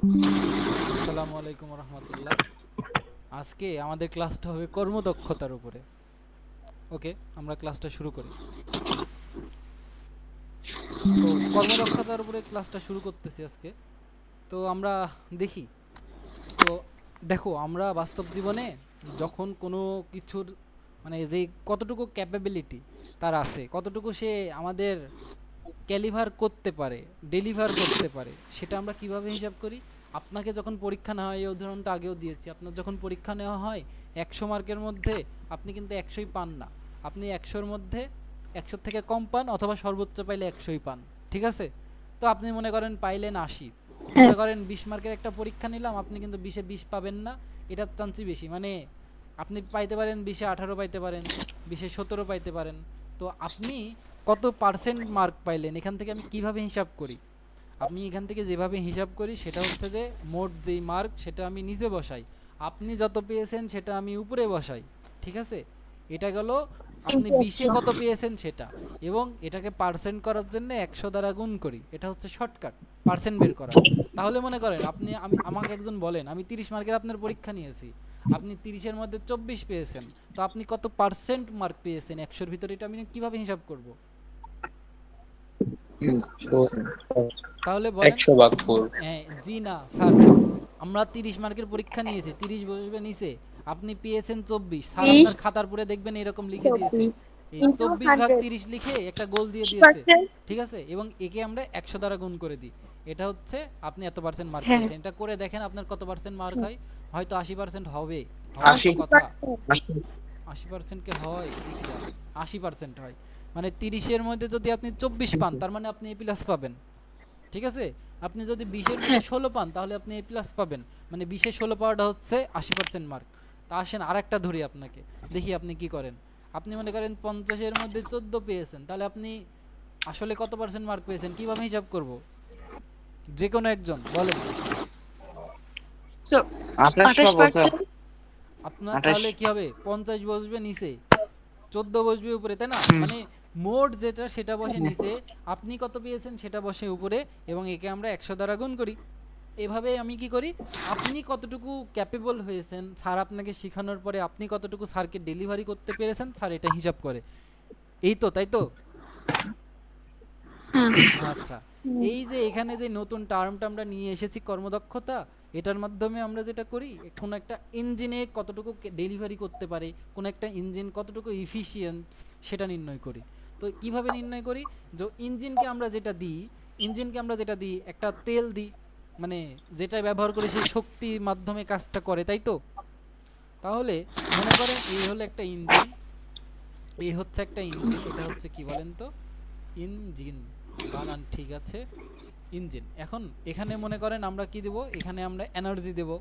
আসসালামু আলাইকুম রহমতুল্লাহ। আজকে আমাদের ক্লাসটা হবে কর্মদক্ষতার উপরে। ওকে, আমরা ক্লাসটা শুরু করি। তো কর্মদক্ষতার উপরে ক্লাসটা শুরু করতেছি আজকে। তো আমরা দেখি, তো দেখো আমরা বাস্তব জীবনে যখন কোনো কিছুর মানে যে কতটুকু ক্যাপাবিলিটি তার আছে, কতটুকু সে আমাদের ক্যালিভার করতে পারে, ডেলিভার করতে পারে, সেটা আমরা কিভাবে হিসাব করি? আপনাকে যখন পরীক্ষা নেওয়া হয়, এই উদাহরণটা আগেও দিয়েছি, আপনার যখন পরীক্ষা নেওয়া হয় 100 মার্কের মধ্যে আপনি কিন্তু 100ই পান না। আপনি 100-র মধ্যে 100 থেকে কম পান, অথবা সর্বোচ্চ পাইলে 100ই পান। ঠিক আছে? তো আপনি মনে করেন পাইলেন 80। হ্যাঁ। মনে করেন 20 মার্কের একটা পরীক্ষা নিলাম, আপনি কিন্তু 20-এ 20 পাবেন না, এটার চান্সই বেশি। মানে আপনি পাইতে পারেন 20-এ 18 পাইতে পারেন, 20-এ 17 পাইতে পারেন। তো আপনি কত পার্সেন্ট মার্ক পাইলেন, এখান থেকে আমি কিভাবে হিসাব করি? আমি এখান থেকে যেভাবে হিসাব করি সেটা হচ্ছে যে মোট যেই মার্ক সেটা আমি নিচে বসাই, আপনি যত পেয়েছেন সেটা আমি উপরে বসাই। ঠিক আছে? এটা গেল আপনি 20-এ আচ্ছা। কত পেয়েছেন সেটা, এবং এটাকে পার্সেন্ট করার জন্য 100 দ্বারা গুণ করি। এটা হচ্ছে শর্টকাট পার্সেন্ট বের করার। তাহলে মনে করেন আপনি আমাকে একজন বলেন আমি 30 মার্কের আপনার পরীক্ষা নিয়েছি, আপনি 30-এর মধ্যে 24 পেয়েছেন, তো আপনি কত পার্সেন্ট মার্ক পেয়েছেন 100-র ভিতরে, এটা আমি কিভাবে হিসাব করব? তাহলে বলেন। 100 ভাগ 4। হ্যাঁ, জি না স্যার, আমরা 30 মার্কের পরীক্ষা নিয়েছি, 30 বসবে নিচে, আপনি পেয়েছেন 24, স্যার আপনার 20 খাতার পরে দেখবেন এরকম লিখে দিয়েছে, 24 এই into 100 24/30 লিখে একটা গোল দিয়ে দিয়েছে। 20%। ঠিক আছে? এবং একে আমরা 100 দ্বারা গুণ করে দিই। এটা হচ্ছে আপনি এত পার্সেন্ট মার্ক হ্যাঁ। পেয়েছেন। এটা করে দেখেন আপনার কত পার্সেন্ট মার্ক হয়। হয়তো 80% হবে, হওয়ার 80। কথা। 80%। 80% কে হয় দেখি দাঁড়ান, 80% হয়। মানে 30-এর মধ্যে যদি আপনি 24 পান, তার মানে আপনি A+ পাবেন। ঠিক আছে? আপনি যদি 20-এর মধ্যে 16 পান, তাহলে আপনি A+ পাবেন। মানে 20-এ 16 পাওয়াটা হচ্ছে 80% মার্ক। তা আসেন আরেকটা ধরি আপনাকে, দেখি আপনি কি করেন। আপনি মনে করেন 50-এর মধ্যে 14 পেয়েছেন, তাহলে আপনি আসলে কত পার্সেন্ট মার্ক পেয়েছেন কিভাবে হিসাব করব? যে কোনো একজন বলেন। So 28 পাবো স্যার। 28%। আপনার 28। তাহলে কি হবে, 50 বসবে নিচে, 14 বসবে উপরে, তাই না? হুম। মানে মোট যেটা সেটা বসে নিচে, আপনি কত পেয়েছেন সেটা বসে উপরে, এবং একে আমরা 100 দ্বারা গুণ করি। এভাবে আমি কি করি, আপনি কতটুকু ক্যাপেবল হয়েছেন স্যার আপনাকে শেখানোর পরে, আপনি কতটুকু স্যারকে ডেলিভারি করতে পেরেছেন, স্যার এটা হিসাব করে। এই তো, তাই তো? হ্যাঁ। আচ্ছা, এই যে এখানে যে নতুন টার্মটা আমরা নিয়ে এসেছি কর্মদক্ষতা, এটার মাধ্যমে আমরা যেটা করি, কোনো একটা ইঞ্জিনে কতটুকু ডেলিভারি করতে পারে, কোন একটা ইঞ্জিন কতটুকু ইফিসিয়েন্ট, সেটা নির্ণয় করি। তো কিভাবে নির্ণয় করি? যে ইঞ্জিনকে আমরা যেটা দিই একটা তেল দিই, মানে যেটা ব্যবহার করে সেই শক্তির মাধ্যমে কাজটা করে, তাই তো? তাহলে মনে করেন এই হলো একটা ইঞ্জিন, এই হচ্ছে একটা ইঞ্জিন, এটা হচ্ছে কি বলেন তো? ইঞ্জিন, বানান ঠিক আছে, ইঞ্জিন। এখন এখানে মনে করেন আমরা কি দেব, এখানে আমরা এনার্জি দেব,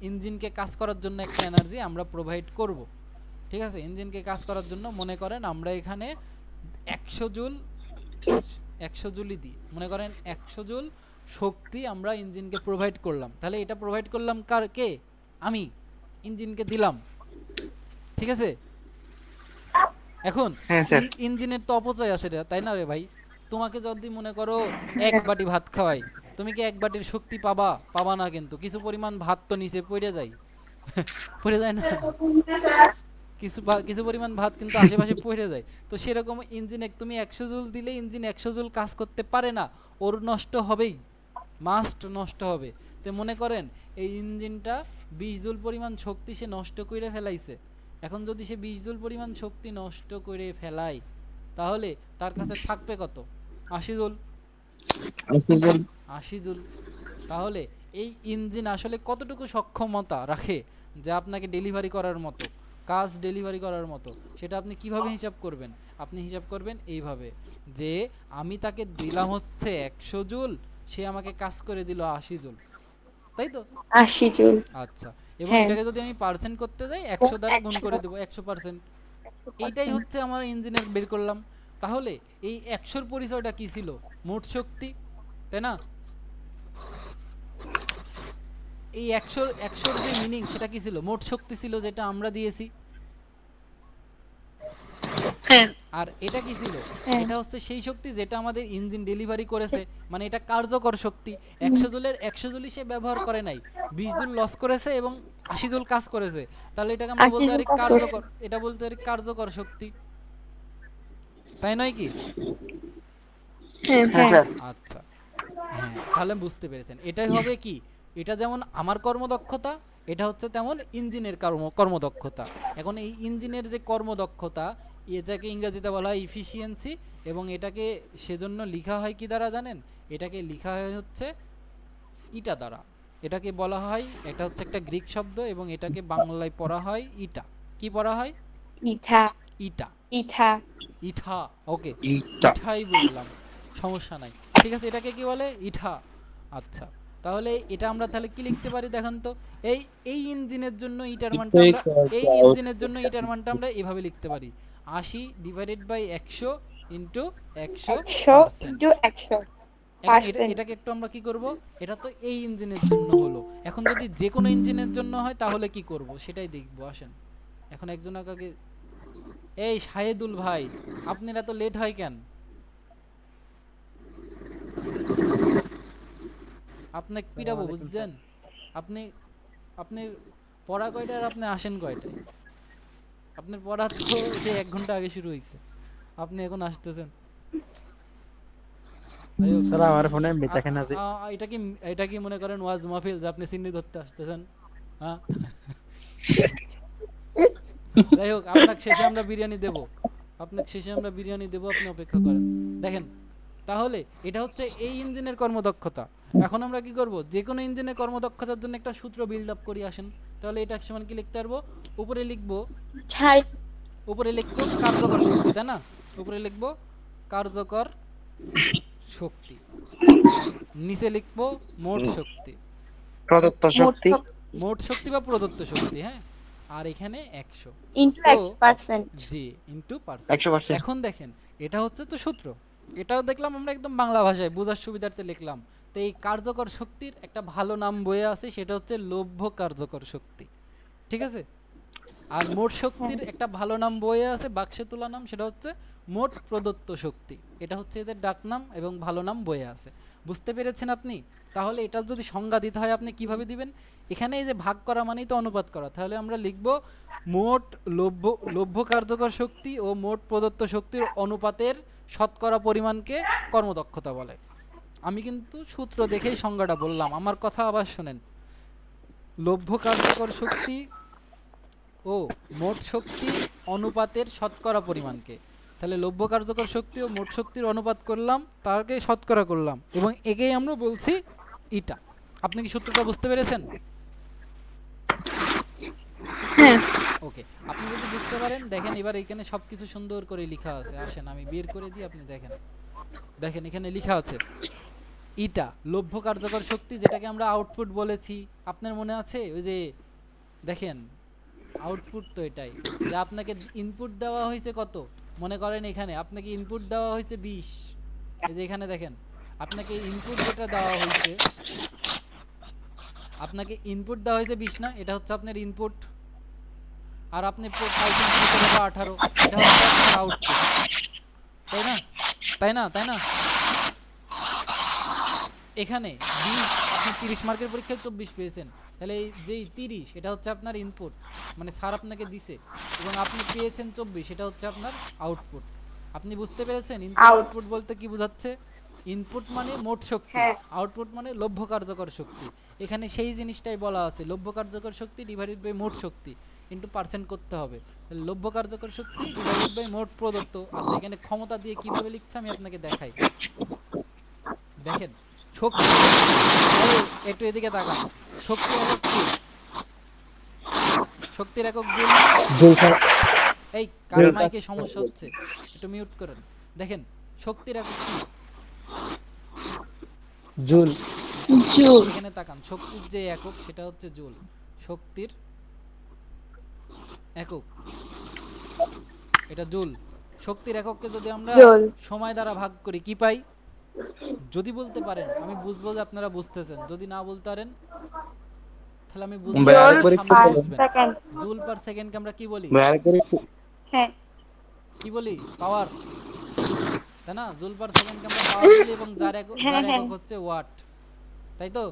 ইঞ্জিনকে কাজ করার জন্য একটা এনার্জি আমরা প্রোভাইড করব। ঠিক আছে? ইঞ্জিনকে কাজ করার জন্য মনে করেন আমরা এখানে 100 জুল, 100 জুলই দিই, মনে করেন 100 জুল শক্তি আমরা ইঞ্জিনকে প্রোভাইড করলাম। তাহলে এটা প্রোভাইড করলাম কে? আমি ইঞ্জিনকে দিলাম। ঠিক আছে? এখন হ্যাঁ স্যার। ইঞ্জিনের তো অপচয় আছে রে, তাই না রে ভাই? তোমাকে যদি মনে করো 1 বাটি ভাত খাওয়াই, তুমি কি 1 বাটির শক্তি পাবা? পাবা না, কিন্তু কিছু পরিমাণ ভাত তো নিচে পড়ে যায়। পড়ে যায় না? কিছু পরিমাণ ভাত কিন্তু আশেপাশে পড়ে যায়। তো সেরকম ইঞ্জিনে তুমি 100 জুল দিলে ইঞ্জিন 100 জুল কাজ করতে পারে না, ওর নষ্ট হবেই, মাস্ট নষ্ট হবে। তো মনে করেন এই ইঞ্জিনটা 20 জুল পরিমাণ শক্তি সে নষ্ট করে ফেলাইছে। এখন যদি সে 20 জুল পরিমাণ শক্তি নষ্ট করে ফেলায়, তাহলে তার কাছে থাকবে কত? 80 জুল। 80 জন। 80 জুল। তাহলে এই ইঞ্জিন আসলে কতটুকু সক্ষমতা রাখে যে আপনাকে ডেলিভারি করার মতো, কাজ ডেলিভারি করার মতো, সেটা আপনি কিভাবে হিসাব করবেন? আপনি হিসাব করবেন এইভাবে, যে আমি তাকে দিলাম হচ্ছে 100 জুল, সে আমাকে কাজ করে দিল 80 জুল, তাই তো? 80 জন। আচ্ছা, এবং হ্যাঁ। এটাকে যদি আমি পার্সেন্ট করতে যাই 100 দ্বারা গুণ 100। করে দেবো, 100%। এইটাই হচ্ছে আমার ইঞ্জিনের বের করলাম। তাহলে এই 100-র পরিচয়টা কি ছিল? মোট শক্তি, তাই না? এই 100-র যে মিনিং সেটা কি ছিল? মোট শক্তি ছিল, যেটা আমরা দিয়েছি। হ্যাঁ আর এটা কি ছিল? হ্যাঁ এটা হচ্ছে সেই শক্তি যেটা আমাদের ইঞ্জিন ডেলিভারি করেছে, মানে এটা কার্যকর শক্তি। 100 জুলের 100 জুলই সে ব্যবহার করে নাই, 20 জুল লস করেছে এবং 80 জুল কাজ করেছে। তাহলে এটাকে আমরা বলতে পারি কাজ করছে। কার্যকর, এটা বলতে পারি কার্যকর শক্তি, তাই নয় কি? হ্যাঁ হ্যাঁ হ্যাঁ স্যার। আচ্ছা, হ্যাঁ, তাহলে বুঝতে পেরেছেন। এটাই হবে কি, এটা যেমন আমার কর্মদক্ষতা, এটা হচ্ছে তেমন ইঞ্জিনের কর্মদক্ষতা। এখন এই ইঞ্জিনের যে কর্মদক্ষতা, এটাকে ইংরেজিতে বলা হয় ইফিসিয়েন্সি, এবং এটাকে সেজন্য লেখা হয় কি দ্বারা জানেন? এটাকে লেখা হয় হচ্ছে ইটা দ্বারা। এটাকে বলা হয়, এটা হচ্ছে একটা গ্রিক শব্দ, এবং এটাকে বাংলায় পড়া হয় ইটা। কি পড়া হয়? ইঠা ইটা। ইঠা ইঠা, ওকে, ইটা। ইঠাই বললাম, সমস্যা নাই। ঠিক আছে, এটাকে কি বলে? ইঠা। আচ্ছা, তাহলে এটা আমরা তাহলে কি লিখতে পারি দেখেন তো? এই এই ইঞ্জিনের জন্য ইটার মানটা আমরা, এই ইঞ্জিনের জন্য ইটার মানটা আমরা এভাবে লিখতে পারি, 80 ডিভাইডেড বাই 100 ইন্টু 100 100%। ইন্টু 100 এখন পার্সেন্ট। এটাকে একটু আমরা কি করব? এটা তো এই ইঞ্জিনের জন্য হলো, এখন যদি যে কোনো ইঞ্জিনের জন্য হয় তাহলে কি করব সেটাই দেখব। আসেন, এখন একজন আগে, এই শাহেদুল ভাই, আপনার এত লেট হয় কেন? আপনাকে পিটাবো, বুঝছেন? আপনি আপনি পড়া কয়টা আর আপনি আসেন কয়টায়? আপনার পড়া তো সেই 1 ঘন্টা আগে শুরু হয়েছে, আপনি এখন আসতেছেন। যাই হোক, স্যার আমার ফোনে মিটা খান আছে। এটা কি, এটা কি মনে করেন ওয়াজ মাহফিল যে আপনি সিন্নি ধরতে আসতেছেন? হ্যাঁ, যাই হোক, আপনাকে শেষে আমরা বিরিয়ানি দেব, আপনাকে শেষে আমরা বিরিয়ানি দেব, আপনি অপেক্ষা করেন। দেখেন, তাহলে এটা হচ্ছে এই ইঞ্জিনের কর্মদক্ষতা। এখন আমরা কি করব? যে কোনো ইঞ্জিনের কর্মদক্ষতার জন্য একটা সূত্র বিল্ড আপ করি, আসেন। তাহলে এটা সমান কি লিখতে পারবো? উপরে লিখবো, ছাই উপরে লিখবো কার্যকর শক্তি, তাই না? উপরে লিখবো কার্যকর শক্তি, নিচে লিখবো মোট শক্তি, প্রদত্ত মোট শক্তি। মোট শক্তি বা প্রদত্ত শক্তি, হ্যাঁ। আর এখানে 100, ইন্টু তো 100%। জি, ইনটু পার্সেন্ট। 100%। এখন দেখেন, এটা হচ্ছে তো সূত্র, এটাও দেখলাম আমরা একদম বাংলা ভাষায় বোঝার সুবিধার্থে লিখলাম। তো এই কার্যকর শক্তির একটা ভালো নাম বইয়ে আছে, সেটা হচ্ছে লভ্য কার্যকর শক্তি, ঠিক আছে? আর মোট শক্তির একটা ভালো নাম বইয়ে আছে, বাক্সে তোলা নাম, সেটা হচ্ছে মোট প্রদত্ত শক্তি। এটা হচ্ছে এদের ডাক নাম এবং ভালো নাম বইয়ে আছে। বুঝতে পেরেছেন আপনি? তাহলে এটা যদি সংজ্ঞা দিতে হয় আপনি কিভাবে দিবেন? এখানে এই যে ভাগ করা মানেই তো অনুপাত করা, তাহলে আমরা লিখব মোট লভ্য কার্যকর শক্তি ও মোট প্রদত্ত শক্তির অনুপাতের শতকরা পরিমাণকে কর্মদক্ষতা বলে। আমি কিন্তু সূত্র দেখেই সংজ্ঞাটা বললাম, আমার কথা আবার শোনেন। লভ্য কার্যকর শক্তি ও মোট শক্তির অনুপাতের শতকরা পরিমাণকে, তাহলে লভ্য কার্যকর শক্তি ও মোট শক্তির অনুপাত করলাম, তারকে শতকরা করলাম, এবং একেই আমরা বলছি ইটা। আপনি কি সূত্রটা বুঝতে পেরেছেন? হ্যাঁ ওকে, আপনি যদি বুঝতে পারেন, দেখেন এবার এখানে সবকিছু সুন্দর করে লেখা আছে। আসেন আমি বের করে দিই, আপনি দেখেন। দেখেন এখানে লেখা আছে ইটা লভ্য কার্যকর শক্তি, যেটাকে আমরা আউটপুট বলেছি। আপনার মনে আছে ওই যে, দেখেন আউটপুট তো এটাই, যে আপনাকে ইনপুট দেওয়া হয়েছে কত, মনে করেন এখানে আপনাকে ইনপুট দেওয়া হয়েছে 20। এই যে এখানে দেখেন, আপনাকে ইনপুট যেটা দেওয়া হয়েছে, আপনাকে ইনপুট দেওয়া হয়েছে 20 না, এটা হচ্ছে আপনার ইনপুট। আর আপনি পাইছেন 17 বা 18, এটা হচ্ছে আপনার আউটপুট, তাই না? তাই না? তাই না? এখানে 20, আপনি 30 মার্কের পরীক্ষায় 24 পেয়েছেন, তাহলে এই যেই 30 এটা হচ্ছে আপনার ইনপুট, মানে স্যার আপনাকে দিছে, এবং আপনি পেয়েছেন 24, এটা হচ্ছে আপনার আউটপুট। আপনি বুঝতে পেরেছেন ইনপুট আউটপুট বলতে কি বোঝাচ্ছে? ইনপুট মানে মোট শক্তি, হ্যাঁ আউটপুট মানে লভ্য কার্যকর শক্তি। এখানে সেই জিনিসটাই বলা আছে, লভ্য কার্যকর শক্তি ডিভাইডেড বাই মোট শক্তি ইনটু পার্সেন্ট করতে হবে। তাহলে লভ্য কার্যকর শক্তি ডিভাইডেড বাই মোট প্রদত্ত। আচ্ছা, এখানে ক্ষমতা দিয়ে কিভাবে লিখছে আমি আপনাকে দেখাই। দেখেন, শক্তি, একটু এদিকে তাকান, শক্তির একক কি? শক্তির একক জুল। এই কার মাইকে সমস্যা হচ্ছে, একটু মিউট করেন। দেখেন শক্তির একক কি? জুল। জুল। এখানে তাকান, শক্তির যে একক সেটা হচ্ছে জুল। শক্তির একক এটা জুল। শক্তির একককে যদি আমরা জুল। সময় দ্বারা ভাগ করি কি পাই? যদি বলতে পারেন আমি বুঝবো যে আপনারা বুঝতেছেন, যদি না বলতে পারেন তাহলে আমি বুঝবো জুল আপনারা সামনে পার বুঝবেন। সেকেন্ড। জুল পার সেকেন্ডকে আমরা কি বলি? হ্যাঁ কি বলি, পাওয়ার, তাই না? জুল পার সেকেন্ডকে আমরা পাওয়ার বলি এবং যার হ্যাঁ হ্যাঁ একক হচ্ছে ওয়াট, তাই তো?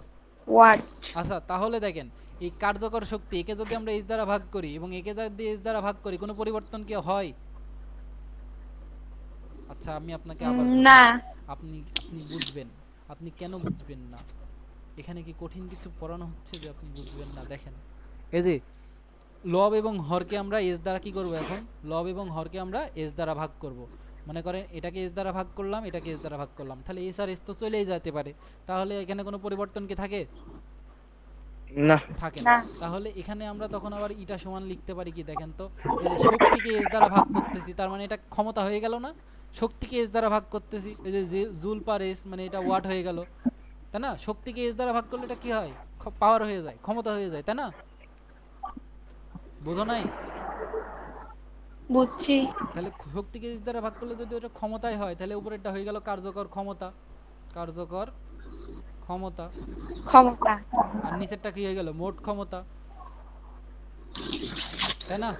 ওয়াট আচ্ছা, তাহলে দেখেন এই কার্যকর শক্তি, একে যদি আমরা এইচ দ্বারা ভাগ করি এবং একে যদি এইচ দ্বারা ভাগ করি, কোনো পরিবর্তন কি হয়? আচ্ছা, আমি আপনাকে আবার না বুঝাই। আপনি আপনি বুঝবেন। আপনি কেন বুঝবেন না? এখানে কি কঠিন কিছু পড়ানো হচ্ছে যে আপনি বুঝবেন না? দেখেন, এই যে লব এবং হরকে আমরা এস দ্বারা কি করব এখন? লব এবং হরকে আমরা এস দ্বারা ভাগ করব। মনে করেন এটাকে এস দ্বারা ভাগ করলাম, এটাকে এস দ্বারা ভাগ করলাম, তাহলে এস আর এস তো চলেই যেতে পারে। তাহলে এখানে কোনো পরিবর্তন কি থাকে? না। থাকে না। না তাহলে এখানে আমরা তখন আবার ইটা সমান লিখতে পারি কি দেখেন তো, এই যে শক্তিকে এস দ্বারা ভাগ করতেছি, তার মানে এটা ক্ষমতা হয়ে গেল না? শক্তিকে এস দ্বারা ভাগ করতেছি, এই যে জুল পার এস, মানে এটা ওয়াট হয়ে গেল, তাই না? শক্তিকে এস দ্বারা ভাগ করলে এটা কি হয়? পাওয়ার হয়ে যায়, ক্ষমতা হয়ে যায়, তাই না? বোঝো নাই? বুঝছি তাহলে শক্তিকে এস দ্বারা ভাগ করলে যদি ওটা ক্ষমতায় হয়, তাহলে উপরেরটা হয়ে গেল কার্যকর ক্ষমতা, কার্যকর ক্ষমতা। ক্ষমতা আর নিচেরটা কি হয়ে গেল? মোট ক্ষমতা, তাই না?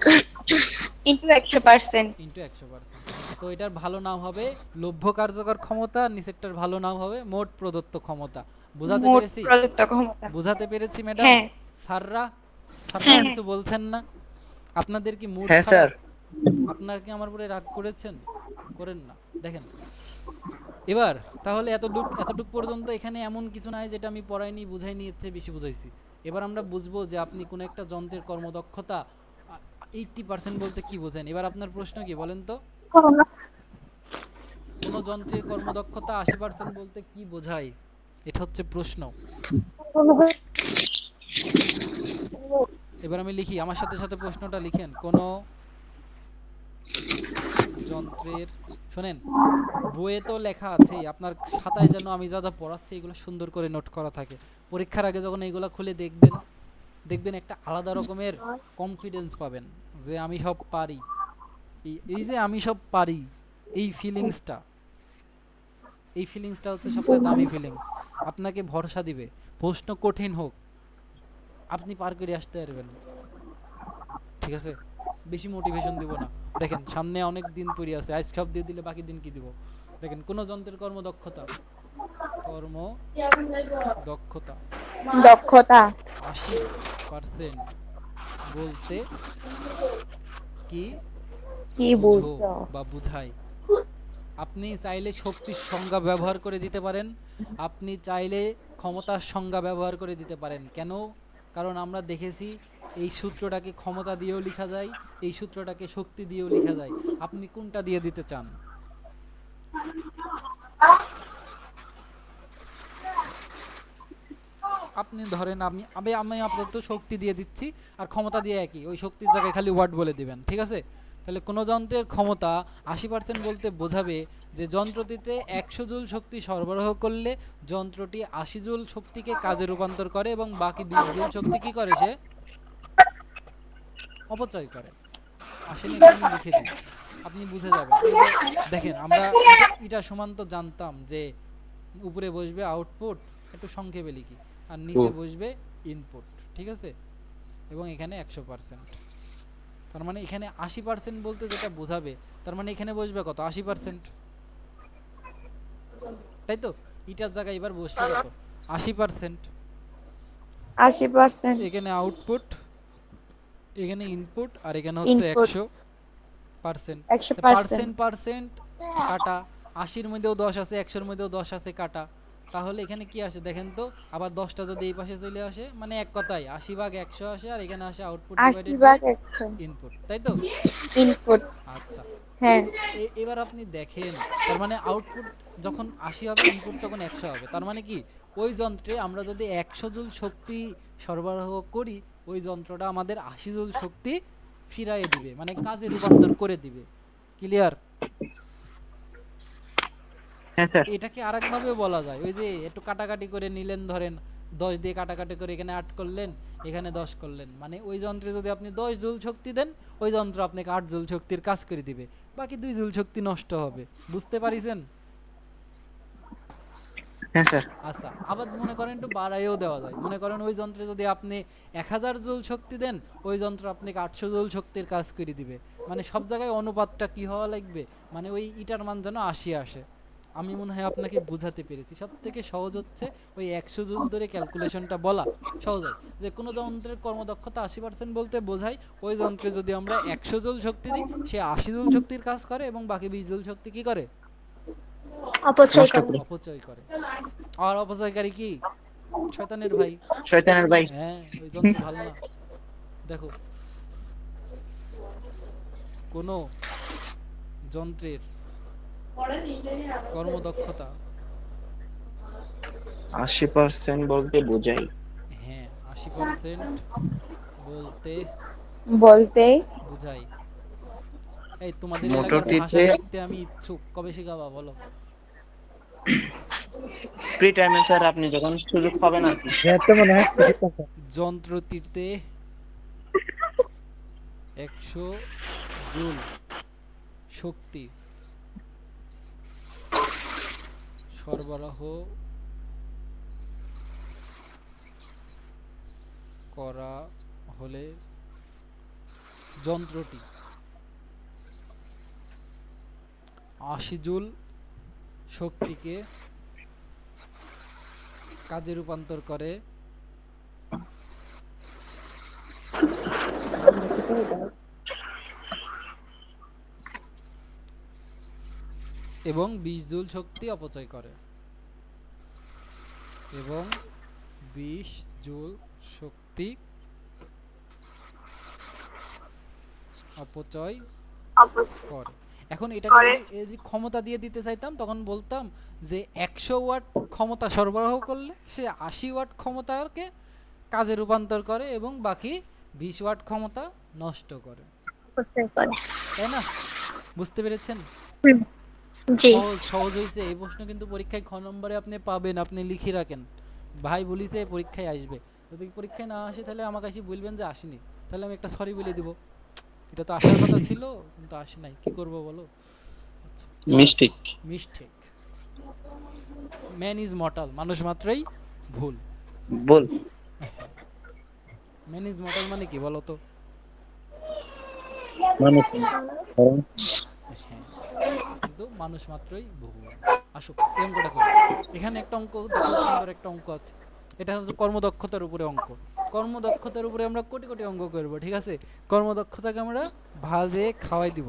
ইনটু 100%। ইন্টু 100%। তো এটার ভালো নাম হবে লভ্য কার্যকর ক্ষমতা, নিচেরটার ভালো নাম হবে মোট প্রদত্ত ক্ষমতা। বুঝাতে মোট পেরেছি? প্রদত্ত ক্ষমতা। বুঝাতে পেরেছি ম্যাডাম? হ্যাঁ স্যাররা, স্যাররা হ্যাঁ কিছু বলছেন না? আপনাদের কি মুড হ্যাঁ স্যার। খারাপ? আপনারা কি আমার উপরে রাগ করেছেন? করেন না। দেখেন, এবার তাহলে এতটুক পর্যন্ত এখানে এমন কিছু নাই যেটা আমি পড়াইনি, বুঝাইনি, এর চেয়ে বেশি বুঝাইছি। এবার আমরা বুঝবো যে আপনি কোন একটা যন্ত্রের কর্মদক্ষতা 80% বলতে কি বোঝেন। এবার আপনার প্রশ্ন কি বলেন তো? কোন যন্ত্রের কর্মদক্ষতা 80% বলতে কি বোঝায়? এটা হচ্ছে প্রশ্ন। এবার আমি লিখি, আমার সাথে সাথে প্রশ্নটা লিখেন। কোন যন্ত্রের, শোনেন, বইয়ে তো লেখা আছে, আপনার খাতায় যেন আমি যা যা পড়াচ্ছি এগুলো সুন্দর করে নোট করা থাকে। পরীক্ষার আগে যখন এইগুলো খুলে দেখবেন, দেখবেন একটা আলাদা রকমের কনফিডেন্স পাবেন যে আমি সব পারি। এই যে আমি সব পারি, এই ফিলিংসটা, এই ফিলিংসটা হচ্ছে সবচেয়ে দামি ফিলিংস। আপনাকে ভরসা দিবে, প্রশ্ন কঠিন হোক আপনি পার করে আসতে পারবেন, ঠিক আছে? বেশি মোটিভেশন দিব না। দেখেন সামনে অনেক দিন পড়ে আছে, আইস খাপ দিয়ে দিলে বাকি দিন কি দিব? দেখেন কোন যন্ত্রের কর্মদক্ষতা, কর্মদক্ষতা দক্ষতা 80% বলতে কি কি বুঝো বুঝছো? বা বুঝায়? আপনি চাইলে শক্তির সংজ্ঞা ব্যবহার করে দিতে পারেন, আপনি চাইলে ক্ষমতার সংজ্ঞা ব্যবহার করে দিতে পারেন। কেন? কারণ আমরা দেখেছি এই সূত্রটাকে ক্ষমতা দিয়েও লেখা যায়, এই সূত্রটাকে শক্তি দিয়েও লেখা যায়। আপনি কোনটা দিয়ে দিতে চান? আপনি ধরেন আমি আপাতত শক্তি দিয়ে দিচ্ছি, আর ক্ষমতা দিয়ে একই, ওই শক্তির জায়গায় খালি ওয়াট বলে দিবেন, ঠিক আছে? তাহলে কোনো যন্ত্রের ক্ষমতা 80% বলতে বোঝাবে যে যন্ত্রটিতে 100 জুল শক্তি সরবরাহ করলে যন্ত্রটি 80 জুল শক্তিকে কাজে রূপান্তর করে এবং বাকি 20 জুল শক্তি কি করে? সে অপচয় করে। আসেন এটা আমি লিখে দিই, আপনি বুঝে যাবেন। এই যে দেখেন, আমরা এটা সমান তো জানতাম যে উপরে বসবে আউটপুট, একটু সংক্ষেপে লিখি, আর নিচে বসবে ইনপুট, ঠিক আছে? এবং এখানে 100%, তার মানে এখানে 80% বলতে যেটা বোঝাবে, তার মানে এখানে বসবে কত? 80%, তাই তো? এটার জায়গায় এবার বসবে কত? 80%। 80%। এখানে আউটপুট, এখানে ইনপুট, আর এখানে হচ্ছে ইনপুট 100%। 100%। পার্সেন্ট কাটা, 80-র মধ্যেও 10 আছে, 100-র মধ্যেও 10 আছে কাটা, তাহলে এখানে কি আসে দেখেন তো? আবার 10টা যদি এই পাশে চলে আসে, মানে এক কথায় 80/100 আসে, আর এখানে আসে আউটপুট ডিভাইডেড বাই 80/100 ইনপুট, তাই তো? ইনপুট। আচ্ছা, হ্যাঁ এবার আপনি দেখেন, তার মানে আউটপুট যখন 80 হবে, ইনপুট তখন 100 হবে। তার মানে কি, ওই যন্ত্রে আমরা যদি 100 জুল শক্তি সরবরাহ করি, ওই যন্ত্রটা আমাদের 80 জুল শক্তি ফিরাইয়ে দিবে, মানে কাজে রূপান্তর করে দিবে। ক্লিয়ার? হ্যাঁ স্যার। এটাকে আরেকভাবে বলা যায়, ওই যে একটু কাটাকাটি করে নিলেন, ধরেন 10 দিয়ে কাটাকাটি করে এখানে 8 করলেন, এখানে 10 করলেন, মানে ওই যন্ত্রে যদি আপনি 10 জুল শক্তি দেন, ওই যন্ত্র আপনাকে 8 জুল শক্তির কাজ করে দিবে, বাকি 2 জুল শক্তি নষ্ট হবে। বুঝতে পারিছেন? হ্যাঁ স্যার। আচ্ছা, আবার মনে করেন একটু বাড়াইও দেওয়া যায়। মনে করেন ওই যন্ত্রে যদি আপনি 1000 জুল শক্তি দেন, ওই যন্ত্র আপনাকে 800 জুল শক্তির কাজ করে দিবে। মানে সব জায়গায় অনুপাতটা কি হওয়া লাগবে, মানে ওই ইটার মান যেন 80 আসে। আমি মনে হয় আপনাকে বোঝাতে পেরেছি। সব থেকে সহজ হচ্ছে ওই 100 জুল ধরে ক্যালকুলেশনটা বলা সহজ হয়। যে কোনো যন্ত্রের কর্মদক্ষতা 80% বলতে বোঝায় ওই যন্ত্রে যদি আমরা 100 জুল শক্তি দিই, সে 80 জুল শক্তির কাজ করে এবং বাকি 20 জুল শক্তি কি করে, অপচয় নষ্ট করে। করে। অপচয় করে। আর অপচয়কারী কি, শয়তানের ভাই। শয়তানের ভাই। হ্যাঁ, ওই যন্ত্র ভালো না। দেখো, কোনো যন্ত্রের কর্মদক্ষতা, 80% বলতে বোঝাই। হ্যাঁ 80% বলতে বলতে বুঝাই। এই তোমাদের এলাকার ভাষা মোটরটিতে শিখতে আমি ইচ্ছুক, কবে শিখাবা বলো? ফ্রি টাইমে স্যার আপনি যখন সুযোগ পাবেন আর কি। যন্ত্রটিতে 100 জুল শক্তি সরবরাহ করা হলে যন্ত্রটি 80 জুল শক্তিকে কাজে রূপান্তর করে এবং 20 জুল শক্তি অপচয় করে, এবং 20 জুল শক্তি অপচয় করে। এখন এটাকে যদি এই যে ক্ষমতা দিয়ে দিতে চাইতাম, তখন বলতাম যে 100 ওয়াট ক্ষমতা সরবরাহ করলে সে 80 ওয়াট ক্ষমতাকে কাজে রূপান্তর করে এবং বাকি 20 ওয়াট ক্ষমতা নষ্ট করে। তাই না? বুঝতে পেরেছেন? জি। সহজ সহজ হয়েছে। এই প্রশ্ন কিন্তু পরীক্ষায় খ নম্বরে আপনি পাবেন, আপনি লিখে রাখেন। ভাই বলিছে পরীক্ষায় আসবে, যদি পরীক্ষায় না আসে তাহলে আমাকে এসে বলবেন যে আসেনি, তাহলে আমি একটা সরি বলে দিব। এটা তো আসার কথা ছিল কিন্তু আসে নাই, কি করব বলো? Mistake. Mistake. Man is mortal, মানুষ মাত্রই ভুল। বল। ম্যান ইজ মর্টাল মানে কি বলো তো? মানুষ। হ্যাঁ, কিন্তু মানুষ মাত্রই ভুল। আসো এই অঙ্কটা করি। এখানে একটা অঙ্ক দেখো, সুন্দর একটা অঙ্ক আছে। এটা হচ্ছে কর্মদক্ষতার উপরে অঙ্ক। কর্মদক্ষতার উপরে আমরা কোটি কোটি অঙ্ক করব, ঠিক আছে? কর্মদক্ষতাকে আমরা ভাজে খাওয়াই দিব,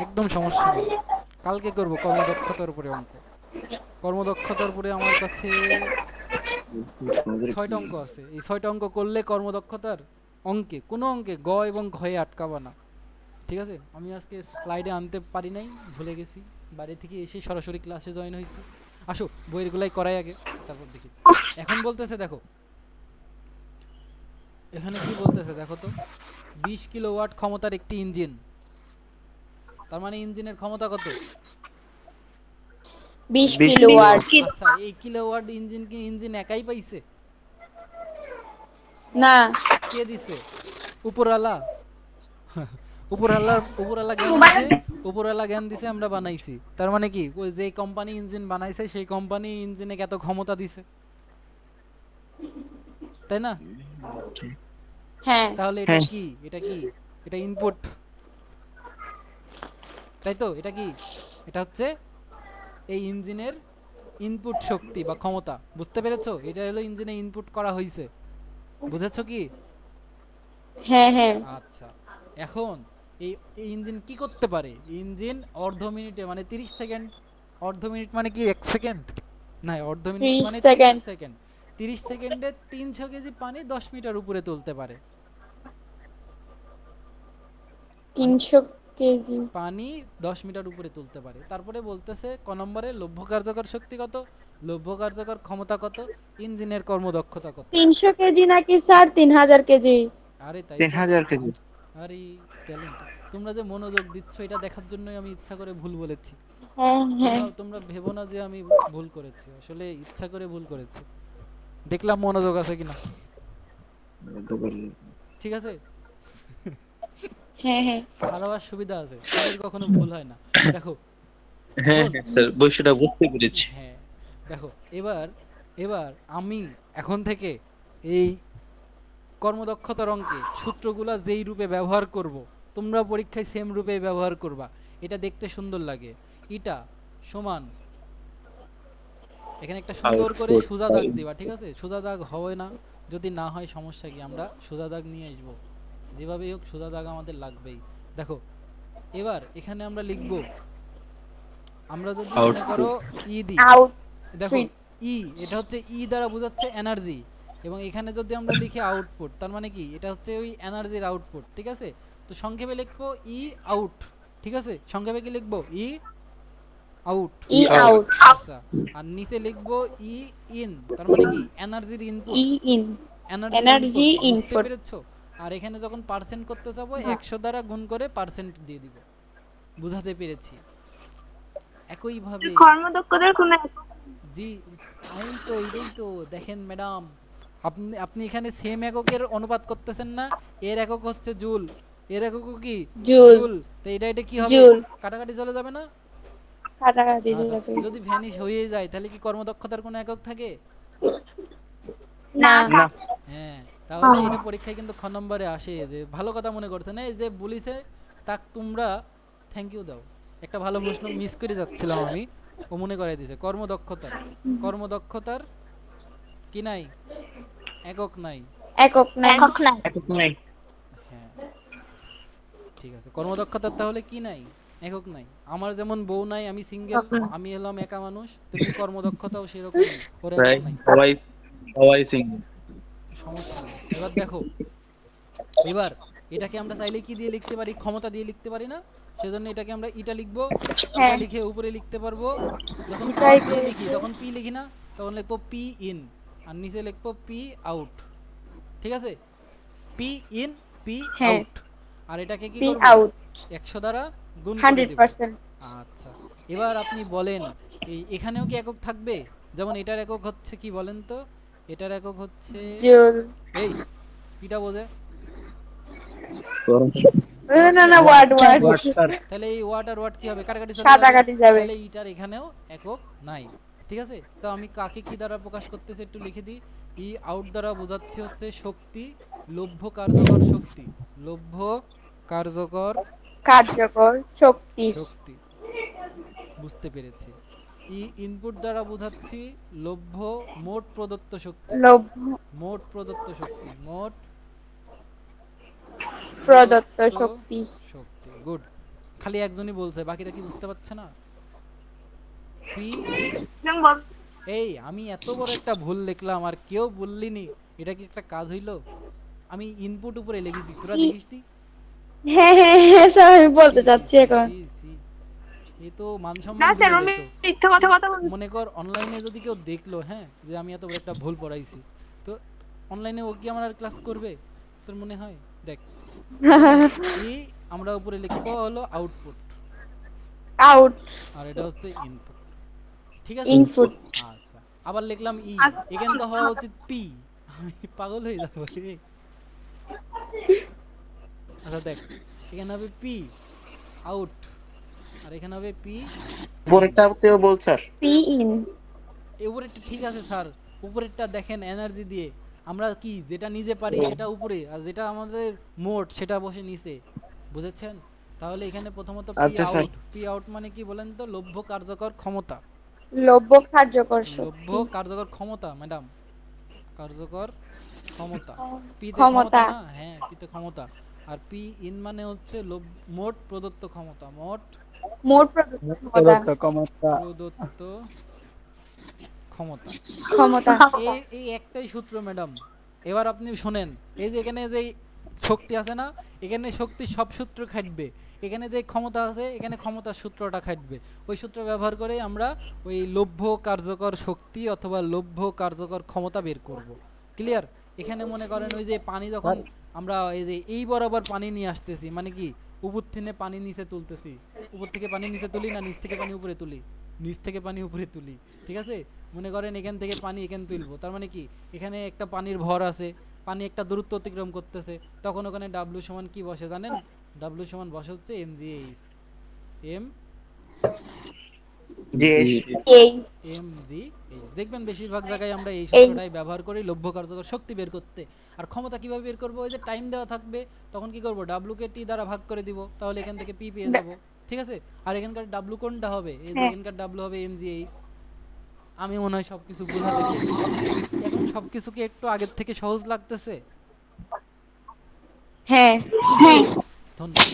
একদম সমস্যা নেই। কালকে করব কর্মদক্ষতার উপরে অঙ্ক। কর্মদক্ষতার উপরে আমার কাছে 6টা অঙ্ক আছে। এই 6টা অঙ্ক করলে কর্মদক্ষতার অঙ্কে, কোনো অঙ্কে গ এবং ঘয়ে আটকাবা না, ঠিক আছে? আমি আজকে স্লাইডে আনতে পারি নাই, ভুলে গেছি। বাড়ি থেকে এসে সরাসরি ক্লাসে জয়েন হয়েছি। আসো বইয়ের গুলাই করাই আগে, তারপর দেখি। এখন বলতেছে দেখো, এখানে কি বলতেছে দেখো তো, 20 কিলোওয়াট ক্ষমতার একটি ইঞ্জিন। তার মানে ইঞ্জিনের ক্ষমতা কত? 20 20 কিলোওয়াট। আচ্ছা, এই কিলোওয়াট ইঞ্জিন কি ইঞ্জিন একাই পাইছে? না, কে দিছে? উপরওয়ালা। উপরওয়ালা জ্ঞান দিছে, উপরওয়ালা জ্ঞান দিছে, আমরা বানাইছি। তার মানে কি, ওই যে কোম্পানি ইঞ্জিন বানাইছে সেই কোম্পানি ইঞ্জিনে এত ক্ষমতা দিছে, তাই না? হ্যাঁ। তাহলে এটা হ্যাঁ। কি, এটা কি, এটা ইনপুট, তাই তো? এটা কি, এটা হচ্ছে এই ইঞ্জিনের ইনপুট শক্তি বা ক্ষমতা। বুঝতে পেরেছো? এটা হলো ইঞ্জিনে ইনপুট করা হয়েছে। বুঝেছো কি? হ্যাঁ হ্যাঁ। আচ্ছা, এখন এই ইঞ্জিন কি করতে পারে? ইঞ্জিন অর্ধ মিনিটে মানে 30 সেকেন্ড, অর্ধ মিনিট মানে কি 1 সেকেন্ড, না অর্ধ মিনিট 30 মানে 30 সেকেন্ড। সেকেন্ড, 30 সেকেন্ডে 300 কেজি পানি 10 মিটার উপরে তুলতে পারে। 300 কেজি। পানি 10 মিটার উপরে তুলতে পারে। তারপরে বলতেছে ক নম্বরে, লভ্য কার্যকর শক্তি কত, লভ্য কার্যকর ক্ষমতা কত, ইঞ্জিনের কর্মদক্ষতা কত। 300 কেজি নাকি স্যার 3000 কেজি? আরে তাই তো। 3000 কেজি। আরে ট্যালেন্ট, তোমরা যে মনোযোগ দিচ্ছ এটা দেখার জন্যই আমি ইচ্ছা করে ভুল বলেছি। হ্যাঁ হ্যাঁ। তোমরা ভেবো না যে আমি ভুল করেছি, আসলে ইচ্ছা করে ভুল করেছি। দেখলাম মনোযোগ আছে কিনা, ঠিক আছে? হ্যাঁ হ্যাঁ। সারাবার সুবিধা আছে, স্যারের কখনো ভুল হয় না। দেখো, হ্যাঁ এখন হ্যাঁ স্যার, বিষয়টা বুঝতে পেরেছি। হ্যাঁ, দেখো এবার এবার আমি এখন থেকে এই কর্মদক্ষতার অঙ্কে সূত্রগুলো যেই রূপে ব্যবহার করব তোমরা পরীক্ষায় সেম রূপে ব্যবহার করবা, এটা দেখতে সুন্দর লাগে। ইটা সমান, এখানে একটা সুন্দর করে আউটপুট সোজা দাগ দিবা, ঠিক আছে? সোজা দাগ হবে না, যদি না হয় সমস্যা কি, আমরা সোজা দাগ নিয়ে আসবো, যেভাবেই হোক সোজা দাগ আমাদের লাগবেই। দেখো এবার এখানে আমরা লিখব, আমরা যদি মনে করো ই দিই, আউট দেখো ই এটা হচ্ছে ই দ্বারা বোঝাচ্ছে এনার্জি, এবং এখানে যদি আমরা লিখি আউটপুট, তার মানে কি এটা হচ্ছে ওই এনার্জির আউটপুট, ঠিক আছে? তো সংক্ষেপে লিখবো ই আউট, ঠিক আছে? সংক্ষেপে কি লিখবো? ই আউট। ই আউট আচ্ছা, আর নিচে লিখবো ই ইন, তার মানে কি এনার্জির input, E in energy energy input, বুঝতে ইনপুট পেরেছো? আর এখানে যখন পার্সেন্ট করতে যাবো 100 দ্বারা গুণ করে পার্সেন্ট দিয়ে দিব। বুঝাতে পেরেছি? একইভাবে কর্মদক্ষতার কোনো জি, এই তো এইটাই তো দেখেন ম্যাডাম, আপনি আপনি এখানে সেম এককের অনুপাত করতেছেন না, এর একক হচ্ছে জুল, এর একক কি জুল জুল, তো এটা কি হবে? জুল কাটাকাটি চলে যাবে না? কাটাকাটি আচ্ছা, যাবে যদি ভ্যানিশ হয়ে যায় তাহলে কি কর্মদক্ষতার কোনো একক থাকে? না না হ্যাঁ, তাহলে এটা পরীক্ষায় কিন্তু খ নম্বরে আসে, যে ভালো কথা মনে করছেন, এই যে বলিছে তাক তোমরা থ্যাংক ইউ দাও। একটা ভালো প্রশ্ন মিস করে যাচ্ছিলাম আমি, ও মনে করাই দিয়েছে। কর্মদক্ষতার, কর্মদক্ষতার কি নাই? একক নাই। একক নাই একক না। একক নাই। হ্যাঁ ঠিক আছে, কর্মদক্ষতার তাহলে কি নাই? একক নাই। আমার যেমন বউ নাই, আমি সিঙ্গেল, আমি হলাম একা মানুষ, তেমনি কর্মদক্ষতাও সেরকমই, ওর একক প্রায় নাই, সবাই সবাই সিঙ্গেল। সমস্যা নেই। এবার দেখো, এবার এটাকে আমরা চাইলে কি দিয়ে লিখতে পারি? ক্ষমতা দিয়ে লিখতে পারি না? সেজন্য এটাকে আমরা ইটা লিখবো, ইটা হ্যাঁ লিখে উপরে লিখতে পারবো। যখন এটাই আউট দিয়ে করে। লিখি তখন পি লিখি না, তখন লিখবো পি ইন, আর নিচে লিখবো পি আউট, ঠিক আছে? পি ইন পি হ্যাঁ আউট। আর এটাকে কি পি করব? আউট 100 দ্বারা গুণ করে দেব। 100% আচ্ছা, এবার আপনি বলেন এখানেও কি একক থাকবে? যেমন এটার একক হচ্ছে কি বলেন তো? এটার একক হচ্ছে জুল এই পিটা বোঝে, না না ওয়ার্ড ওয়ার্ড তাহলে এই ওয়াট আর ওয়াট কি হবে? কাটাকাটি চলে যাবে, কাটাকাটি যাবে তাহলে ইটার এখানেও একক নাই, ঠিক আছে? তো আমি কাকে কি দ্বারা প্রকাশ করতেছি একটু লিখে দিই। ই আউট দ্বারা বোঝাচ্ছি হচ্ছে শক্তি, লভ্য কার্যকর শক্তি, লভ্য কার্যকর কার্যকর শক্তি শক্তি, বুঝতে পেরেছি। ই ইনপুট দ্বারা বোঝাচ্ছি লভ্য মোট প্রদত্ত শক্তি, লভ্য মোট প্রদত্ত শক্তি, মোট প্রদত্ত শক্তি শক্তি। গুড, খালি একজনই বলছে, বাকিরা কি বুঝতে পারছে না? পি এই আমি এত বড় একটা ভুল লিখলাম আর কেউ বললিনি, এটা কি একটা কাজ হইলো? আমি ইনপুট উপরে লিখেছি, তোরা দেখিসনি? হ্যাঁ হ্যাঁ হ্যাঁ স্যার আমি বলতে চাচ্ছি এখন এই তো মান না সম্মান স্যার ভুলে আমি যেত। মিথ্যা কথা বলছি। মনে কর অনলাইনে যদি কেউ দেখলো, হ্যাঁ, যে আমি এত বড় একটা ভুল পড়াইছি, তো অনলাইনে ও কি আমার আর ক্লাস করবে তোর মনে হয়? দেখ, এই আমরা উপরে লিখবো হলো আউটপুট, আউট আর এটা হচ্ছে ইনপুট, ঠিক আছে? ইনপুট আচ্ছা, আবার লিখলাম ই, এখানে তো হওয়া উচিত পি, আমি পাগল হয়ে যাবো রে। আচ্ছা দেখ, এখানে হবে পি আউট, আর এখানে হবে পি উপরেরটাতেও বল স্যার। পি ইন উপরেরটা ঠিক আছে স্যার, উপরেরটা দেখেন এনার্জি দিয়ে আমরা কি যেটা নিজে পারি সেটা উপরে, আর যেটা আমাদের মোট সেটা বসে নিচে, বুঝেছেন? তাহলে এখানে প্রথমত পি আচ্ছা স্যার। আউট, পি আউট মানে কি বলেন তো? লভ্য কার্যকর ক্ষমতা, লভ্য কার্যকর লভ্য শক্তি কার্যকর ক্ষমতা ম্যাডাম, কার্যকর ক্ষমতা, পিতে ক্ষমতা না, হ্যাঁ পিতে ক্ষমতা। আর পি ইন মানে হচ্ছে মোট প্রদত্ত ক্ষমতা, মোট মোট প্রদত্ত ক্ষমতা প্রদত্ত ক্ষমতা। ক্ষমতা এই একটাই সূত্র ম্যাডাম। এবার আপনি শুনেন, এই যে এখানে যে শক্তি আছে না, এখানে শক্তি সব সূত্র খাটবে, এখানে যে ক্ষমতা আছে এখানে ক্ষমতার সূত্রটা খাটবে। ওই সূত্র ব্যবহার করে আমরা ওই লভ্য কার্যকর শক্তি অথবা লভ্য কার্যকর ক্ষমতা বের করব। ক্লিয়ার? এখানে মনে করেন ওই যে পানি যখন আমরা এই যে এই বরাবর পানি নিয়ে আসতেছি, মানে কি উপর থেকে পানি নিচে তুলতেছি, উপর থেকে পানি নিচে তুলি না নিচ থেকে পানি উপরে তুলি? নিচ থেকে পানি উপরে তুলি, ঠিক আছে? মনে করেন এখান থেকে পানি এখানে তুলবো, তার মানে কি এখানে একটা পানির ভর আছে, পানি একটা দূরত্ব অতিক্রম করতেছে, তখন ওখানে ডাব্লিউ সমান কি বসে জানেন? ডাব্লিউ সমান বসে হচ্ছে M G H, M G এই mgh। দেখবেন বেশিরভাগ জায়গায় আমরা এই এই সূত্রটাই ব্যবহার করি লভ্য কার্যকর শক্তি বের করতে। আর ক্ষমতা কিভাবে বের করব? ওই যে টাইম দেওয়া থাকবে, তখন কি করব, w কে t দ্বারা ভাগ করে দিব, তাহলে এখান থেকে p পেয়ে যাব। ঠিক আছে? আর এখানকার w কোনটা হবে? এই যে হ্যাঁ এখানকার w হবে mgh। আমি মনে হয় সবকিছু বোঝাতে পেরেছি। এখন সবকিছুকে একটু আগের থেকে সহজ লাগতেছে। হ্যাঁ ধন্যবাদ।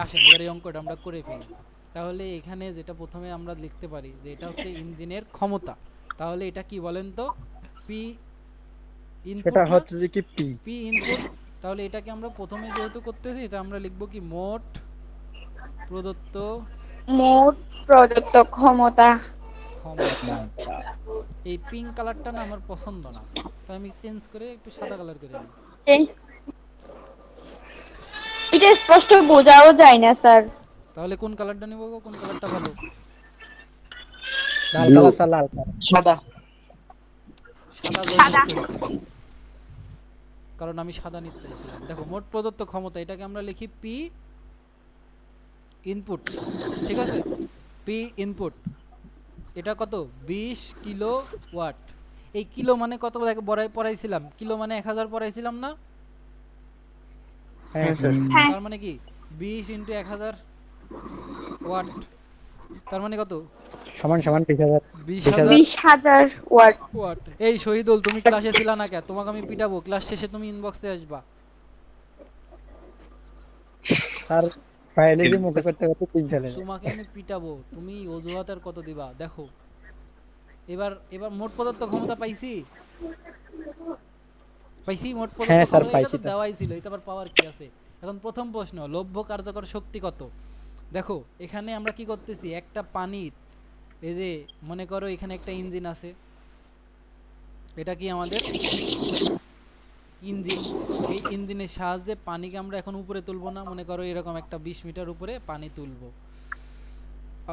আসেন এবার এই অঙ্কটা আমরা করে ফেলি। তাহলে এখানে যেটা প্রথমে আমরা লিখতে পারি যে এটা হচ্ছে ইঞ্জিনের ক্ষমতা। তাহলে এটা কি বলেন তো? পি ইনপুট সেটা না, হচ্ছে যে কি পি। P input. তাহলে এটাকে আমরা প্রথমে যেহেতু করতেছি, তা আমরা লিখব কি মোট প্রদত্ত মোট প্রদত্ত ক্ষমতা। ক্ষমতা। এই পিঙ্ক কালারটা না আমার পছন্দ না, তাই আমি চেঞ্জ করে একটু সাদা কালার করে নিই। চেঞ্জ এটা স্পষ্ট বোঝাও যায় না স্যার। তাহলে কোন কালারটা নিব গো? কোন কালারটা ভালো? লাল কালার স্যার, লাল কালার। সাদা। সাদা জয় মুক্ত হয়েছে, কারণ আমি সাদা নিতে চাইছিলাম। দেখো মোট প্রদত্ত ক্ষমতা, এটাকে আমরা লিখি পি ইনপুট। ঠিক আছে? পি ইনপুট এটা কত? 20 কিলো ওয়াট। এই কিলো মানে কত পড়াইছিলাম? কিলো মানে 1000 পড়াইছিলাম না? হ্যাঁ স্যার। হ্যাঁ তার মানে কি 20 ইনটু 1000 ওয়াট, তার মানে কত? সমান সমান 20,000। 20,000 20,000 ওয়াট। ওয়াট। এই শহীদুল, তুমি ক্লাসে ছিলা না কে? তোমাকে আমি পিটাবো, ক্লাস শেষে তুমি ইনবক্সে আসবা। স্যার বায়োলজি মুখে করতে করতে 3 চলে যায়। তোমাকে আমি পিটাবো, তুমি অজুহাত আর কত দিবা? দেখো এবার এবার মোট পদার্থ ক্ষমতা পাইছি, পাইছি মোট পদার্থ হ্যাঁ স্যার, ক্ষমতা। এটা পাইছি তো তো। দেওয়াই ছিল, এটা আবার পাওয়ার কি আছে? এখন প্রথম প্রশ্ন, লভ্য কার্যকর শক্তি কত? দেখো এখানে আমরা কি করতেছি, একটা পানির, এই যে মনে করো এখানে একটা ইঞ্জিন আছে, এটা কি আমাদের ইঞ্জিন। এই ইঞ্জিনের সাহায্যে পানিকে আমরা এখন উপরে তুলবো না, মনে করো এরকম একটা 20 মিটার উপরে পানি তুলবো।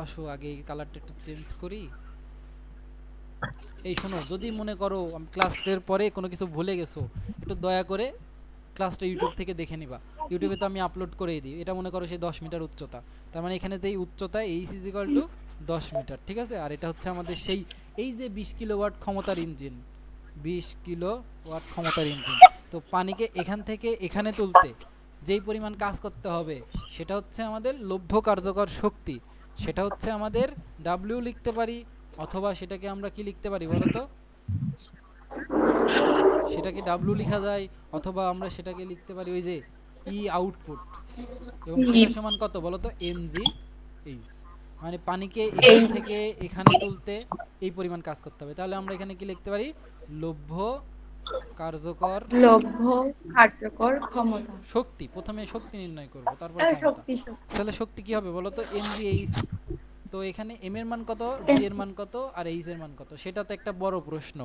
আসো আগে এই কালারটা একটু চেঞ্জ করি। এই শোনো, যদি মনে করো ক্লাসের পরে কোনো কিছু ভুলে গেছো, একটু দয়া করে ক্লাসটা ইউটিউব থেকে দেখে নিবা। ইউটিউবে তো আমি আপলোড করেই দিই। এটা মনে করো সেই 10 মিটার উচ্চতা, তার মানে এখানে যেই উচ্চতা H is equal to 10 metre. ঠিক আছে? আর এটা হচ্ছে আমাদের সেই এই যে 20 কিলোওয়াট ক্ষমতার ইঞ্জিন, 20 কিলোওয়াট ক্ষমতার ইঞ্জিন। তো পানিকে এখান থেকে এখানে তুলতে যেই পরিমাণ কাজ করতে হবে, সেটা হচ্ছে আমাদের লভ্য কার্যকর শক্তি। সেটা হচ্ছে আমাদের ডাব্লিউ লিখতে পারি, অথবা সেটাকে আমরা কি লিখতে পারি বলো তো? সেটাকে ডাব্লিউ লেখা যায়, অথবা আমরা সেটাকে লিখতে পারি ওই যে ই আউটপুট। এবং সেটা সমান কত বলো তো? MG H. মানে পানিকে এখান থেকে এখানে তুলতে এই পরিমাণ কাজ করতে হবে। তাহলে আমরা এখানে কি লিখতে পারি? লভ্য কার্যকর লভ্য কার্যকর ক্ষমতা। শক্তি। প্রথমে শক্তি নির্ণয় করব, তারপর ক্ষমতা। তাহলে শক্তি কি হবে বলো তো? mgh। তো এখানে m এর মান কত, g এর মান কত, আর h এর মান কত? সেটা তো একটা বড় প্রশ্ন।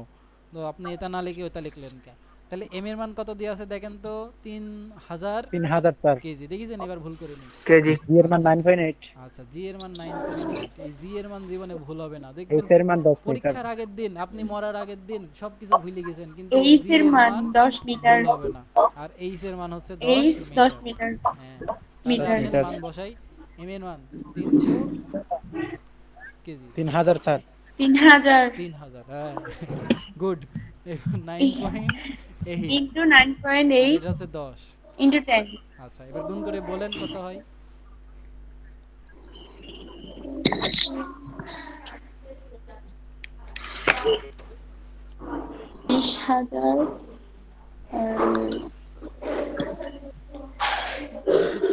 তো আপনি এটা না লিখে ওটা লিখলেন কেন? তাহলে m এর মান কত দেয়া আছে দেখেন তো? 3000 3,000 স্যার। কেজি। দেখেছেন? এবার ভুল করিনি। কেজি। জি এর মান 9.8। আচ্ছা, জি এর মান 9.8। এই জি এর মান জীবনে ভুল হবে না, দেখবেন এস এর মান 10 মিটার। পরীক্ষার আগের দিন, আপনি মরার আগের দিন সবকিছু ভুলে গেছেন, কিন্তু এইচ জি এর এর মান মান 10 মিটার। ভুল হবে না। আর এইচ এর মান হচ্ছে 10 এইচ 10 মিটার। মিটার। হ্যাঁ, তাহলে মিটার। আসেন মান বসাই। এম এর মান 300 কেজি। 3,000 স্যার। 3000 3000। হ্যাঁ, গুড। 9.8 ইনটু আর 9.8 এটা হচ্ছে 10। ইনটু 10। আচ্ছা, এবার গুণ করে বলেন কত হয়? 20,000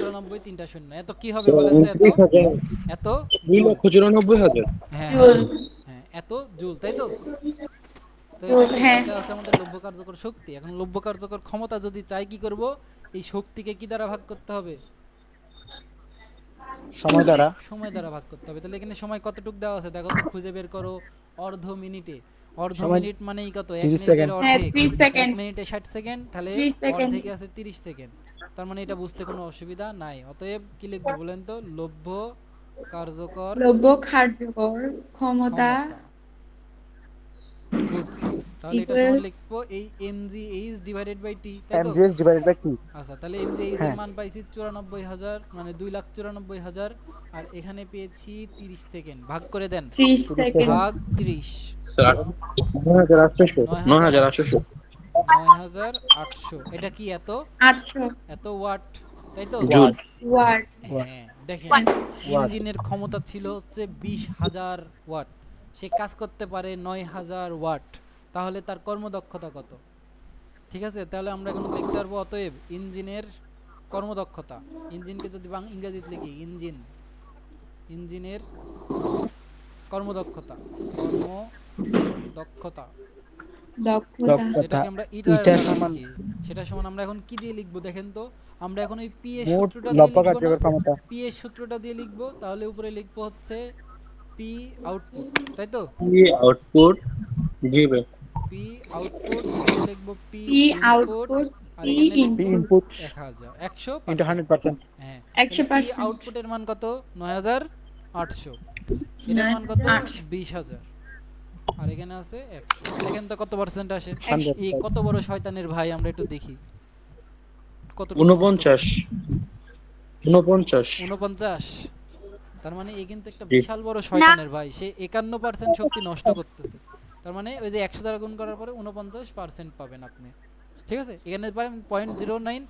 294 3টা শূন্য। এত কি হবে বলেন তো? এত 29,000। এত 2,94,000। হ্যাঁ জুল। হ্যাঁ, এত জুল, তাই তো? তো জুল, হ্যাঁ। এটা হচ্ছে আমাদের লভ্য কার্যকর শক্তি। এখন লভ্য কার্যকর ক্ষমতা যদি চাই, কি করব? এই শক্তিকে কি দ্বারা ভাগ করতে হবে? সময় দ্বারা। সময় দ্বারা ভাগ করতে হবে। তাহলে এখানে সময় কতটুক দেওয়া আছে দেখো তো, খুঁজে বের করো। অর্ধ মিনিটে। অর্ধ সময় মিনিট মানেই কত? 1 30 মিনিটের সেকেন্ড। হ্যাঁ, অর্ধেক। 30 1 সেকেন্ড। মিনিটে 60 সেকেন্ড, তাহলে 30 সেকেন্ড। অর্ধেকে আছে 30 সেকেন্ড। তার মানে এটা বুঝতে কোনো অসুবিধা নাই। অতএব কি লিখবো বলেন তো? লভ্য কার্যকর লভ্য কার্যকর ক্ষমতা। ক্ষমতা। গুড। তাহলে এটা সমান লিখবো এই mgh ডিভাইডেড বাই t, তাই তো? mgs divided by t। আচ্ছা, তাহলে mgh এর হ্যাঁ। মান পাইছি 94,000, মানে 2,94,000, আর এখানে পেয়েছি 30 সেকেন্ড। ভাগ করে দেন, 30 সেকেন্ড। ভাগ 30, স্যার 9800। 9800। 9,800। এটা কি এত 800 এত ওয়াট, তাই তো? জুল। ওয়াট। হ্যাঁ, দেখেন ইঞ্জিনের ক্ষমতা ছিল হচ্ছে 20,000 ওয়াট, সে কাজ করতে পারে 9,000 ওয়াট, তাহলে তার কর্মদক্ষতা কত? ঠিক আছে, তাহলে আমরা এখন লিখতে পারবো অতএব ইঞ্জিনের কর্মদক্ষতা। ইঞ্জিনকে যদি ইংরেজিতে লিখি, ইঞ্জিনের কর্মদক্ষতা, দক্ষতা। যেটাকে আমরা ইটার দ্বারা লিখি, সেটা সমান আমরা এখন কি দিয়ে লিখবো দেখেন তো? আমরা এখন ওই পি এর মোট সূত্রটা দিয়ে লব্ধ লিখবো কার্যকর ক্ষমতা। পি এর সূত্রটা দিয়ে লিখবো, তাহলে উপরে লিখবো হচ্ছে পি আউটপুট, তাই তো? কি আউটপুট দিবে? পি আউটপুট, নিচে লিখবো পি পি ইনপুট, আউটপুট, আর পি এখানে p লিখবো inputs 100 into 100%। হ্যাঁ, 100%। পি আউটপুটের মান কত? 9,800। এটার মান কত? 20,000। আর এখানে আছে 100। দেখেন তো কত পার্সেন্ট আসে? 100। এই কত বড় শয়তানের ভাই, আমরা একটু দেখি কত। 49। 49। তার মানে এই কিন্তু একটা বিশাল বড় শয়তানের ভাই, সে 51% শক্তি নষ্ট করতেছে। তার মানে ওই যে 100 দ্বারা গুণ করার পরে 49% পাবেন আপনি। ঠিক আছে, এখানে পাবেন 0.09,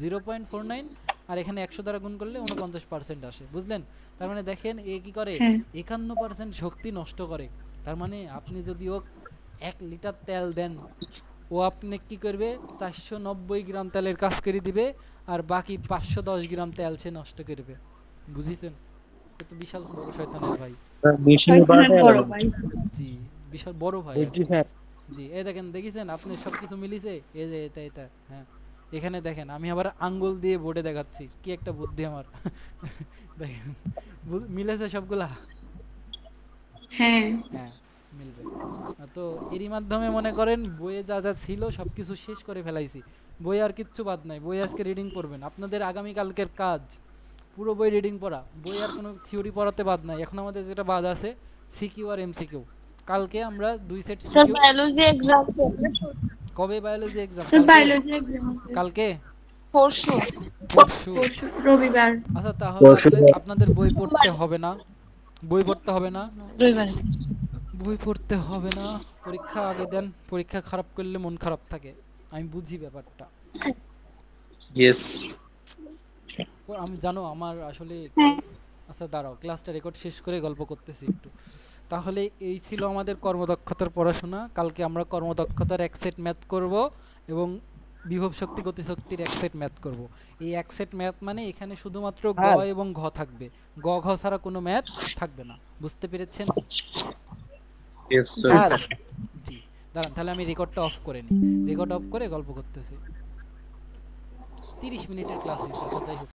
0.49, আর এখানে 100 দ্বারা গুণ করলে 49% আসে, বুঝলেন? তার মানে দেখেন এ কি করে, 51% শক্তি নষ্ট করে। তার মানে আপনি যদি ও 1 লিটার তেল দেন, ও আপনি কি করবে, 490 গ্রাম তেলের কাজ করে দিবে, আর বাকি 510 গ্রাম তেল সে নষ্ট করবে। বুঝিছেন? এটা তো বিশাল বড় শয়তানের ভাই। বড় ভাই। জি, বিশাল বড় ভাই। বুঝছি স্যার। জি, এই দেখেন, দেখেছেন আপনি সবকিছু মিলিছে, এই যে এটা। হ্যাঁ, এখানে দেখেন আমি আবার আঙ্গুল দিয়ে বোর্ডে দেখাচ্ছি, কি একটা বুদ্ধি আমার। দেখেন মিলেছে সবগুলা। হ্যাঁ, হ্যাঁ, মিলবে। তো এরই মাধ্যমে মনে করেন বইয়ে যা যা ছিল সবকিছু শেষ করে ফেলাইছি। বই আর কিচ্ছু বাদ নাই, বই আজকে রিডিং করবেন। আপনাদের আগামী কালকের কাজ পুরো বই রিডিং পড়া, বই আর কোনো থিওরি পড়াতে বাদ নাই। এখন আমাদের যেটা বাদ আছে সিকিউ আর এমসিকিউ। কালকে আমরা 2 set sir CQ. Biology exam কবে biology exam? Sir biology exam কালকে পরশু রবিবার। আচ্ছা, তাহলে আপনাদের বই পড়তে হবে না, বই পড়তে হবে না, রবিবার বই পড়তে হবে না। পরীক্ষা আগে দেন, পরীক্ষা খারাপ করলে মন খারাপ থাকে, আমি বুঝি ব্যাপারটা। ইয়েস। আমি জানো আমার আসলে, আচ্ছা দাঁড়াও, ক্লাসটা রেকর্ড শেষ করে গল্প করতেছি একটু। তাহলে এই ছিল আমাদের কর্মদক্ষতার পড়াশোনা। কালকে আমরা কর্মদক্ষতার এক সেট ম্যাথ করব এবং বিভব শক্তি গতিশক্তির এক সেট ম্যাথ করব। এই এক সেট ম্যাথ মানে এখানে শুধুমাত্র গ এবং ঘ থাকবে, গ ঘ ছাড়া কোনো ম্যাথ থাকবে না। বুঝতে পেরেছেন? ইয়েস স্যার জি, দাঁড়ান তাহলে আমি রেকর্ডটা অফ করে নিই। রেকর্ড অফ করে গল্প করতেছি। 30 মিনিটের ক্লাস হয়েছে। আচ্ছা, যাই হোক।